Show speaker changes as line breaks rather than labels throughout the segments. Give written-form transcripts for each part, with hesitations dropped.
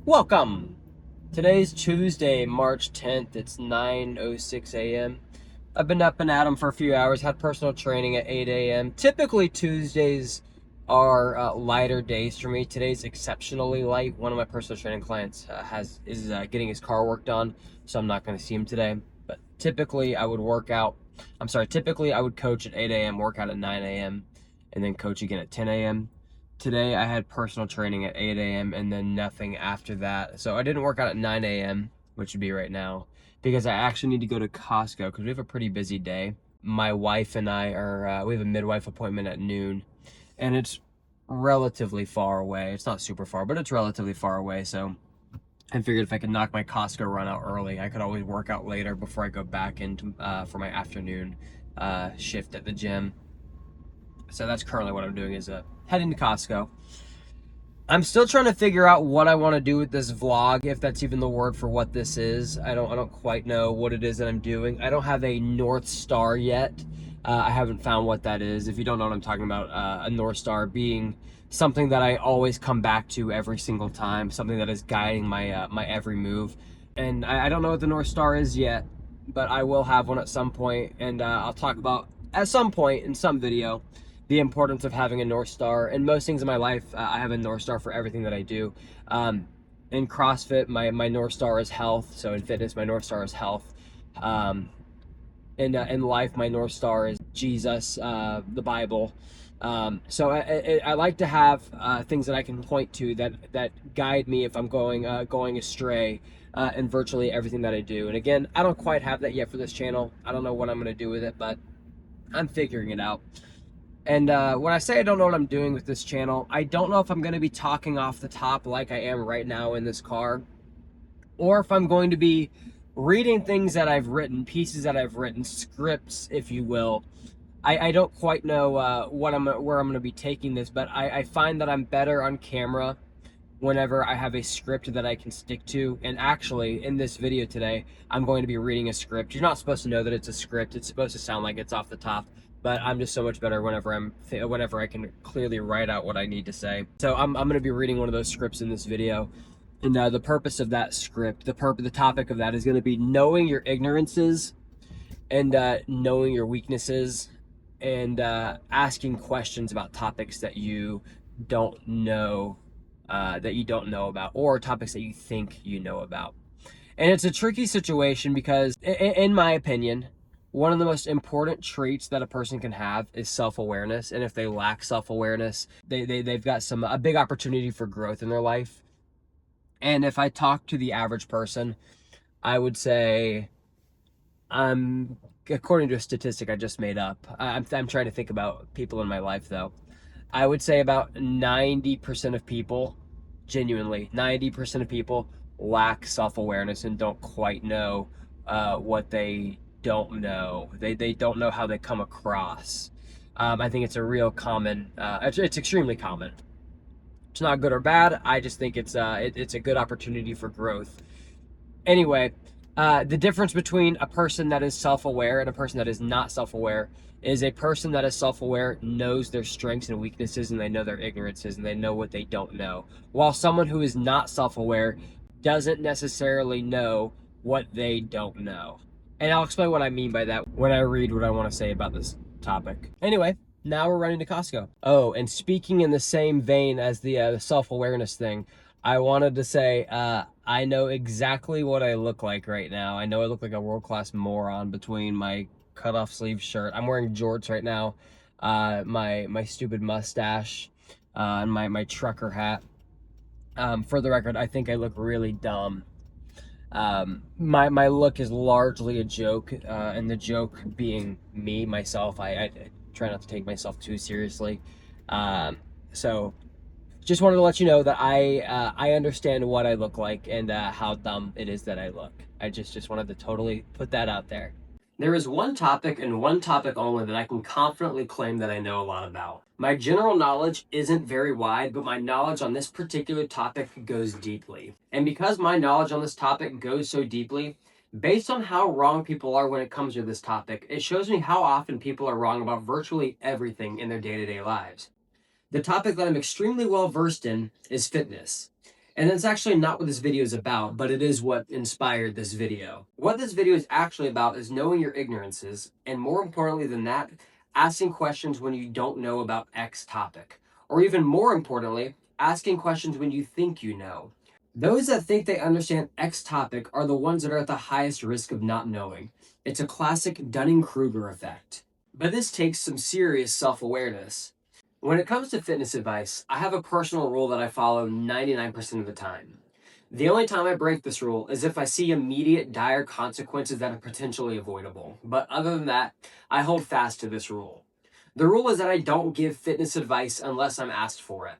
Welcome! Today's Tuesday, March 10th. It's 9:06 a.m. I've been up and at 'em for a few hours, had personal training at 8 a.m. Typically, Tuesdays are lighter days for me. Today's exceptionally light. One of my personal training clients is getting his car worked on, so I'm not going to see him today. But typically, I would work out. Typically, I would coach at 8 a.m., work out at 9 a.m., and then coach again at 10 a.m. Today I had personal training at 8 a.m. and then nothing after that. So I didn't work out at 9 a.m., which would be right now, because I actually need to go to Costco because we have a pretty busy day. My wife and I we have a midwife appointment at noon, and it's relatively far away. It's not super far, but it's relatively far away. So I figured if I could knock my Costco run out early, I could always work out later before I go back into for my afternoon shift at the gym. So that's currently what I'm doing, is heading to Costco. I'm still trying to figure out what I want to do with this vlog, if that's even the word for what this is. I don't quite know what it is that I'm doing. I don't have a North Star yet. I haven't found what that is. If you don't know what I'm talking about, a North Star being something that I always come back to every single time, something that is guiding my my every move. And I don't know what the North Star is yet, but I will have one at some point, and I'll talk about at some point in some video the importance of having a North Star. In most things in my life, I have a North Star for everything that I do. In CrossFit, my North Star is health. So in fitness, my North Star is health. In life, my North Star is Jesus, the Bible. I like to have things that I can point to that guide me if I'm going astray in virtually everything that I do. And again, I don't quite have that yet for this channel. I don't know what I'm going to do with it, but I'm figuring it out. And when I say I don't know what I'm doing with this channel, I don't know if I'm going to be talking off the top like I am right now in this car, or if I'm going to be reading things that I've written, pieces that I've written, scripts, if you will. I don't quite know where I'm going to be taking this, but I find that I'm better on camera whenever I have a script that I can stick to. And actually, in this video today, I'm going to be reading a script. You're not supposed to know that it's a script. It's supposed to sound like it's off the top, but I'm just so much better whenever I can clearly write out what I need to say. So I'm going to be reading one of those scripts in this video. And the purpose of that script, the topic of that is going to be knowing your ignorances and knowing your weaknesses, and asking questions about topics that you don't know about, or topics that you think you know about. And it's a tricky situation because, in my opinion, one of the most important traits that a person can have is self-awareness. And if they lack self-awareness, they've got a big opportunity for growth in their life. And if I talk to the average person, I would say, according to a statistic I just made up, I'm trying to think about people in my life though. I would say about 90% of people, genuinely, 90% of people lack self-awareness and don't quite know what they don't know. They don't know how they come across. I think it's a real common, it's extremely common. It's not good or bad. I just think it's a good opportunity for growth. Anyway, the difference between a person that is self-aware and a person that is not self-aware is a person that is self-aware knows their strengths and weaknesses, and they know their ignorances, and they know what they don't know. While someone who is not self-aware doesn't necessarily know what they don't know. And I'll explain what I mean by that when I read what I want to say about this topic. Anyway, now we're running to Costco. Oh, and speaking in the same vein as the self-awareness thing, I wanted to say, I know exactly what I look like right now. I know I look like a world-class moron between my cut-off sleeve shirt. I'm wearing jorts right now. My stupid mustache, and my trucker hat. For the record, I think I look really dumb. My look is largely a joke, and the joke being me, myself. I try not to take myself too seriously. So just wanted to let you know that I understand what I look like, and how dumb it is that I look. I just wanted to totally put that out there. There is one topic, and one topic only, that I can confidently claim that I know a lot about. My general knowledge isn't very wide, but my knowledge on this particular topic goes deeply. And because my knowledge on this topic goes so deeply, based on how wrong people are when it comes to this topic, it shows me how often people are wrong about virtually everything in their day-to-day lives. The topic that I'm extremely well versed in is fitness. And that's actually not what this video is about, but it is what inspired this video. What this video is actually about is knowing your ignorances, and more importantly than that, asking questions when you don't know about X topic. Or even more importantly, asking questions when you think you know. Those that think they understand X topic are the ones that are at the highest risk of not knowing. It's a classic Dunning-Kruger effect. But this takes some serious self-awareness. When it comes to fitness advice, I have a personal rule that I follow 99% of the time. The only time I break this rule is if I see immediate dire consequences that are potentially avoidable. But other than that, I hold fast to this rule. The rule is that I don't give fitness advice unless I'm asked for it.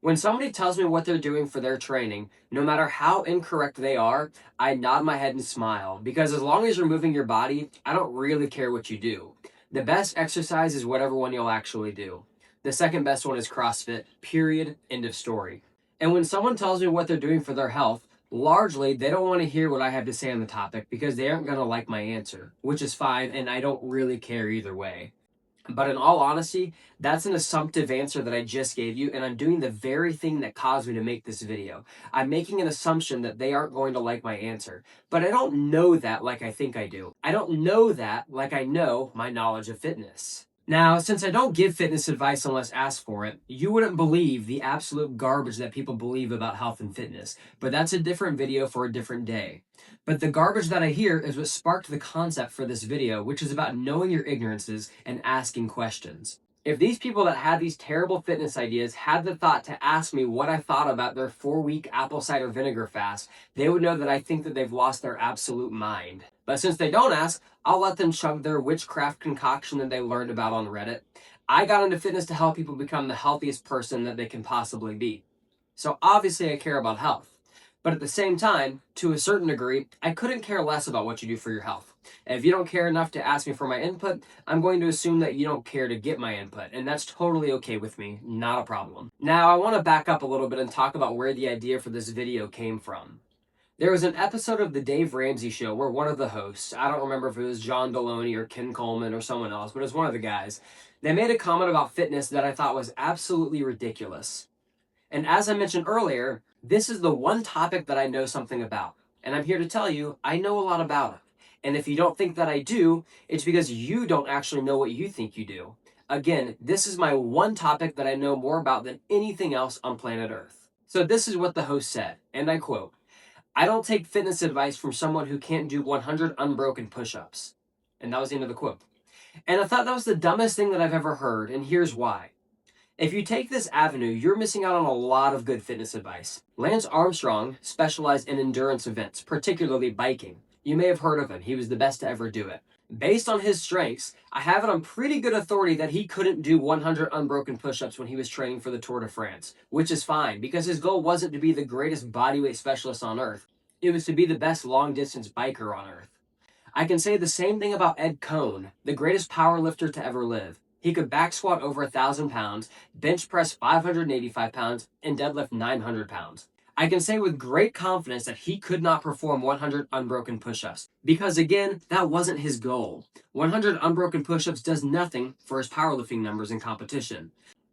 When somebody tells me what they're doing for their training, no matter how incorrect they are, I nod my head and smile, because as long as you're moving your body, I don't really care what you do. The best exercise is whatever one you'll actually do. The second best one is CrossFit, period, end of story. And when someone tells me what they're doing for their health, largely they don't want to hear what I have to say on the topic because they aren't going to like my answer, which is fine, and I don't really care either way. But in all honesty, that's an assumptive answer that I just gave you, and I'm doing the very thing that caused me to make this video. I'm making an assumption that they aren't going to like my answer, but I don't know that like I think I do. I don't know that like I know my knowledge of fitness. Now, since I don't give fitness advice unless asked for it, you wouldn't believe the absolute garbage that people believe about health and fitness, but that's a different video for a different day. But the garbage that I hear is what sparked the concept for this video, which is about knowing your ignorances and asking questions. If these people that had these terrible fitness ideas had the thought to ask me what I thought about their 4-week apple cider vinegar fast, they would know that I think that they've lost their absolute mind. But since they don't ask, I'll let them chug their witchcraft concoction that they learned about on Reddit. I got into fitness to help people become the healthiest person that they can possibly be. So obviously I care about health. But at the same time, to a certain degree, I couldn't care less about what you do for your health. And if you don't care enough to ask me for my input, I'm going to assume that you don't care to get my input, and that's totally okay with me, not a problem. Now, I want to back up a little bit and talk about where the idea for this video came from. There was an episode of the Dave Ramsey Show where one of the hosts, I don't remember if it was John Deloney or Ken Coleman or someone else, but it was one of the guys, they made a comment about fitness that I thought was absolutely ridiculous. And as I mentioned earlier, this is the one topic that I know something about. And I'm here to tell you, I know a lot about it. And if you don't think that I do, it's because you don't actually know what you think you do. Again, this is my one topic that I know more about than anything else on planet Earth. So this is what the host said, and I quote, "I don't take fitness advice from someone who can't do 100 unbroken push-ups." And that was the end of the quote. And I thought that was the dumbest thing that I've ever heard, and here's why. If you take this avenue, you're missing out on a lot of good fitness advice. Lance Armstrong specialized in endurance events, particularly biking. You may have heard of him. He was the best to ever do it. Based on his strengths, I have it on pretty good authority that he couldn't do 100 unbroken push-ups when he was training for the Tour de France, which is fine because his goal wasn't to be the greatest bodyweight specialist on earth. It was to be the best long-distance biker on earth. I can say the same thing about Ed Coan, the greatest powerlifter to ever live. He could back squat over 1,000 pounds, bench press 585 pounds, and deadlift 900 pounds. I can say with great confidence that he could not perform 100 unbroken push-ups. Because again, that wasn't his goal. 100 unbroken push-ups does nothing for his powerlifting numbers in competition.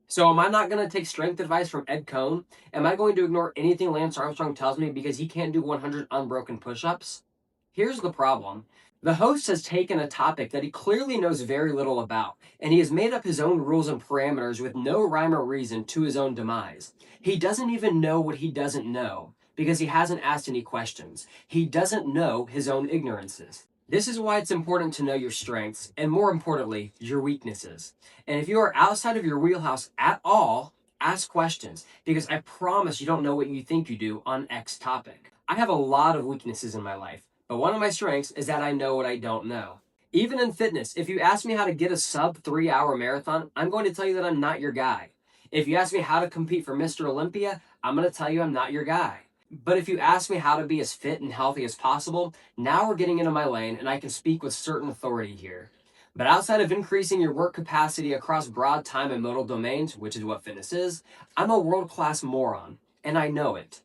So am I not going to take strength advice from Ed Coan? Am I going to ignore anything Lance Armstrong tells me because he can't do 100 unbroken push-ups? Here's the problem. The host has taken a topic that he clearly knows very little about, and he has made up his own rules and parameters with no rhyme or reason to his own demise. He doesn't even know what he doesn't know, because he hasn't asked any questions. He doesn't know his own ignorances. This is why it's important to know your strengths, and more importantly, your weaknesses. And if you are outside of your wheelhouse at all, ask questions, because I promise you don't know what you think you do on X topic. I have a lot of weaknesses in my life. But one of my strengths is that I know what I don't know. Even in fitness, if you ask me how to get a sub 3-hour marathon, I'm going to tell you that I'm not your guy. If you ask me how to compete for Mr. Olympia, I'm going to tell you I'm not your guy. But if you ask me how to be as fit and healthy as possible, now we're getting into my lane and I can speak with certain authority here. But outside of increasing your work capacity across broad time and modal domains, which is what fitness is, I'm a world-class moron, and I know it.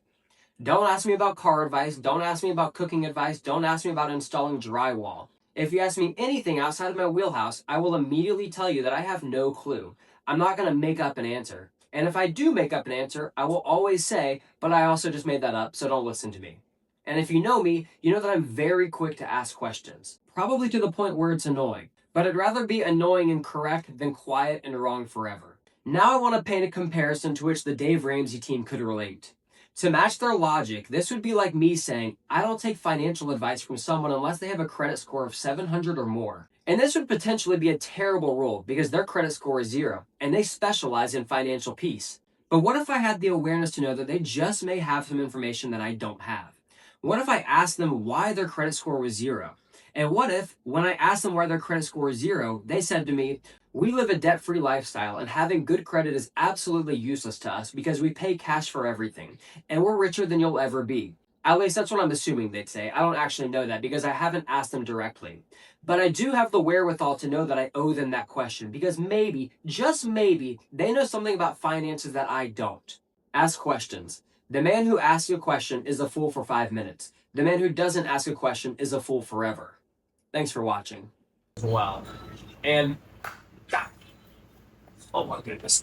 Don't ask me about car advice, don't ask me about cooking advice, don't ask me about installing drywall. If you ask me anything outside of my wheelhouse, I will immediately tell you that I have no clue. I'm not going to make up an answer. And if I do make up an answer, I will always say, but I also just made that up, so don't listen to me. And if you know me, you know that I'm very quick to ask questions, probably to the point where it's annoying. But I'd rather be annoying and correct than quiet and wrong forever. Now I want to paint a comparison to which the Dave Ramsey team could relate. To match their logic, this would be like me saying, I don't take financial advice from someone unless they have a credit score of 700 or more. And this would potentially be a terrible rule because their credit score is 0 and they specialize in financial peace. But what if I had the awareness to know that they just may have some information that I don't have? What if I asked them why their credit score was 0? And what if, when I asked them why their credit score is 0, they said to me, we live a debt-free lifestyle and having good credit is absolutely useless to us because we pay cash for everything and we're richer than you'll ever be. At least that's what I'm assuming they'd say. I don't actually know that because I haven't asked them directly. But I do have the wherewithal to know that I owe them that question because maybe, just maybe, they know something about finances that I don't. Ask questions. The man who asks a question is a fool for 5 minutes. The man who doesn't ask a question is a fool forever. Thanks for watching. Wow. And, oh my goodness.